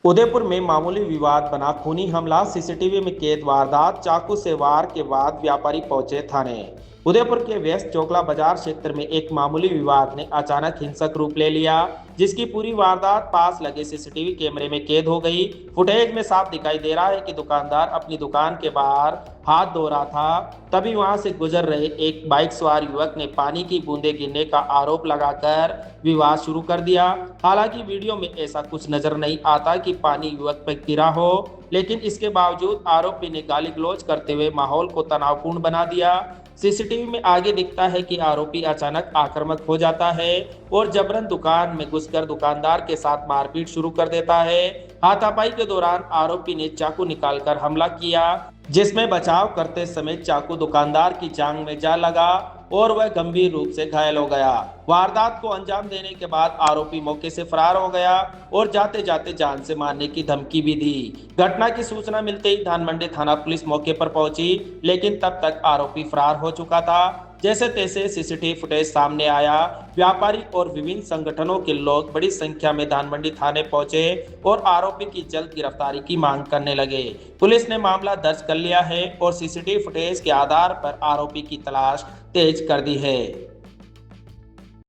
उदयपुर में मामूली विवाद बना खूनी हमला, सीसीटीवी में कैद वारदात, चाकू से वार के बाद व्यापारी पहुंचे थाने। उदयपुर के व्यस्त चोकला बाजार क्षेत्र में एक मामूली विवाद ने अचानक हिंसक रूप ले लिया, जिसकी पूरी वारदात पास लगे सीसीटीवी कैमरे में कैद हो गई। फुटेज में साफ दिखाई दे रहा है कि दुकानदार अपनी दुकान के बाहर हाथ धो रहा था, तभी वहां से गुजर रहे एक बाइक सवार युवक ने पानी की बूंदें गिरने का आरोप लगाकर विवाद शुरू कर दिया। हालांकि वीडियो में ऐसा कुछ नजर नहीं आता कि पानी युवक पर गिरा हो, लेकिन इसके बावजूद आरोपी ने गाली गलौज करते हुए माहौल को तनावपूर्ण बना दिया। सीसीटीवी में आगे दिखता है कि आरोपी अचानक आक्रामक हो जाता है और जबरन दुकान में घुसकर दुकानदार के साथ मारपीट शुरू कर देता है। हाथापाई के दौरान आरोपी ने चाकू निकालकर हमला किया, जिसमें बचाव करते समय चाकू दुकानदार की जांघ में जा लगा और वह गंभीर रूप से घायल हो गया। वारदात को अंजाम देने के बाद आरोपी मौके से फरार हो गया और जाते जाते जान से मारने की धमकी भी दी। घटना की सूचना मिलते ही धानमंडी थाना पुलिस मौके पर पहुंची, लेकिन तब तक आरोपी फरार हो चुका था। जैसे तैसे सीसीटीवी फुटेज सामने आया। व्यापारी और विभिन्न संगठनों के लोग बड़ी संख्या में धानमंडी थाने पहुंचे और आरोपी की जल्द गिरफ्तारी की मांग करने लगे। पुलिस ने मामला दर्ज कर लिया है और सीसीटीवी फुटेज के आधार पर आरोपी की तलाश तेज कर दी है।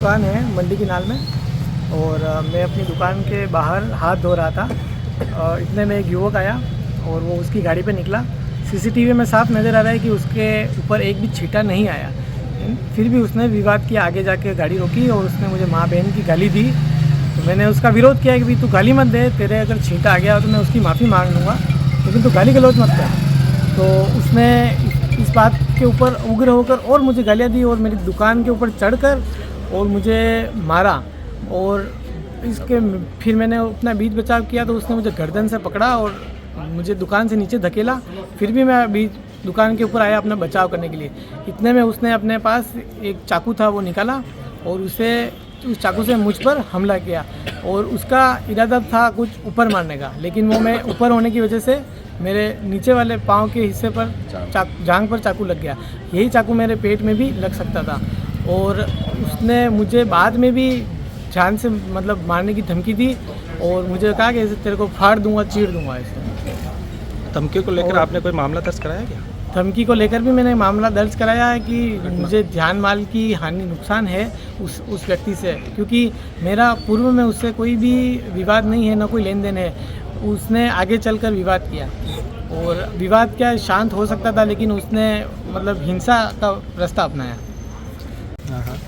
दुकान है मंडी की नाल में और मैं अपनी दुकान के बाहर हाथ धो रहा था। इतने में एक युवक आया और वो उसकी गाड़ी पे निकला। सीसीटीवी में साफ नज़र आ रहा है कि उसके ऊपर एक भी छींटा नहीं आया, फिर भी उसने विवाद किया, आगे जाके गाड़ी रोकी और उसने मुझे माँ बहन की गाली दी। तो मैंने उसका विरोध किया कि भाई तू गाली मत दे, तेरे अगर छींटा आ गया तो मैं उसकी माफ़ी मांग लूँगा, लेकिन तू गाली गलौज मत कर। तो उसने इस बात के ऊपर उग्र होकर और मुझे गालियाँ दी और मेरी दुकान के ऊपर चढ़कर और मुझे मारा। और इसके फिर मैंने अपना बीच बचाव किया तो उसने मुझे गर्दन से पकड़ा और मुझे दुकान से नीचे धकेला। फिर भी मैं बीच दुकान के ऊपर आया अपना बचाव करने के लिए। इतने में उसने अपने पास एक चाकू था वो निकाला और उस चाकू से मुझ पर हमला किया और उसका इरादा था कुछ ऊपर मारने का, लेकिन वो मैं ऊपर होने की वजह से मेरे नीचे वाले पाँव के हिस्से पर जांघ पर चाकू लग गया। यही चाकू मेरे पेट में भी लग सकता था और उसने मुझे बाद में भी जान से मतलब मारने की धमकी दी और मुझे कहा कि तेरे को फाड़ दूंगा, चीर दूंगा। ऐसे धमकी को लेकर आपने कोई मामला दर्ज कराया क्या? धमकी को लेकर भी मैंने मामला दर्ज कराया है कि मुझे जान माल की हानि नुकसान है उस व्यक्ति से, क्योंकि मेरा पूर्व में उससे कोई भी विवाद नहीं है, ना कोई लेन देन है। उसने आगे चलकर विवाद किया और विवाद क्या शांत हो सकता था, लेकिन उसने मतलब हिंसा का रास्ता अपनाया।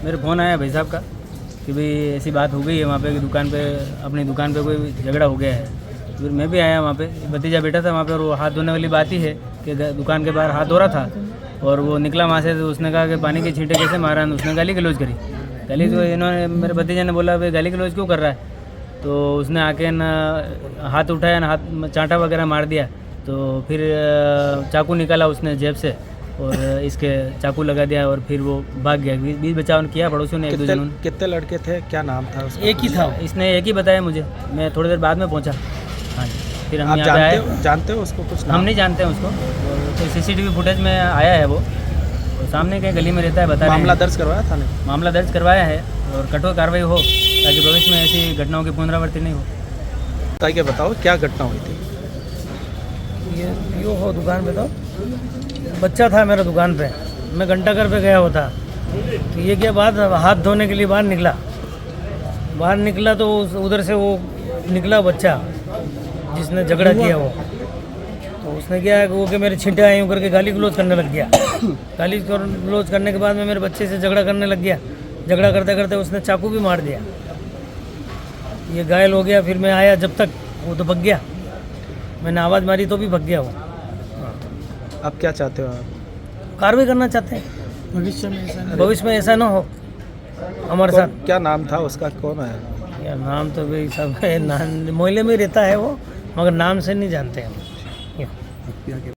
मेरे फ़ोन आया भाई साहब का कि भाई ऐसी बात हो गई है वहाँ पे कि दुकान पे अपनी दुकान पे कोई झगड़ा हो गया है। फिर मैं भी आया वहाँ पे, भतीजा बैठा था वहाँ पे और वो हाथ धोने वाली बात ही है कि दुकान के बाहर हाथ धो रहा था और वो निकला वहाँ से। तो उसने कहा कि पानी के छींटे कैसे मारा, उसने गाली गलौज करी। गाली तो इन्होंने मेरे भतीजे ने बोला भाई गाली गलौज क्यों कर रहा है, तो उसने आके ना हाथ उठाया ना हाथ चांटा वगैरह मार दिया। तो फिर चाकू निकाला उसने जेब से और इसके चाकू लगा दिया और फिर वो भाग गया। बीच बचाव किया पड़ोसियों ने, एक दो जनों ने। कितने लड़के थे, क्या नाम था उसका? एक ही था, इसने एक ही बताया मुझे, मैं थोड़ी देर बाद में पहुंचा। हाँ जी, फिर हम आप यहाँ जानते हो उसको? कुछ नाम? हम नहीं जानते हैं उसको, और तो सीसीटीवी फुटेज में आया है वो, और सामने कहीं गली में रहता है, बता रहे हैं। मामला दर्ज करवाया था? मामला दर्ज करवाया है और कठोर कार्रवाई हो ताकि भविष्य में ऐसी घटनाओं की पुनरावृत्ति नहीं हो। ताकि बताओ क्या घटना हुई थी? ये हो दुकान पे, तो बच्चा था मेरा दुकान पे, मैं घंटाघर पे गया होता। तो ये क्या बात, हाथ धोने के लिए बाहर निकला तो उधर से वो निकला बच्चा जिसने झगड़ा किया वो। तो उसने क्या कि वो कि मेरे छींटे आए यूँ करके गाली गलौज करने लग गया। गाली गलौज करने के बाद में मेरे बच्चे से झगड़ा करने लग गया। झगड़ा करते करते उसने चाकू भी मार दिया, ये घायल हो गया। फिर मैं आया, जब तक वो तो भग गया, मैंने आवाज़ मारी तो भी भग गया वो। अब क्या चाहते हो आप? कार्रवाई करना चाहते हैं, भविष्य में ऐसा ना हो हमारे साथ। क्या नाम था उसका, कौन है? यार नाम तो भाई सब है, मोहल्ले में रहता है वो, मगर नाम से नहीं जानते हम।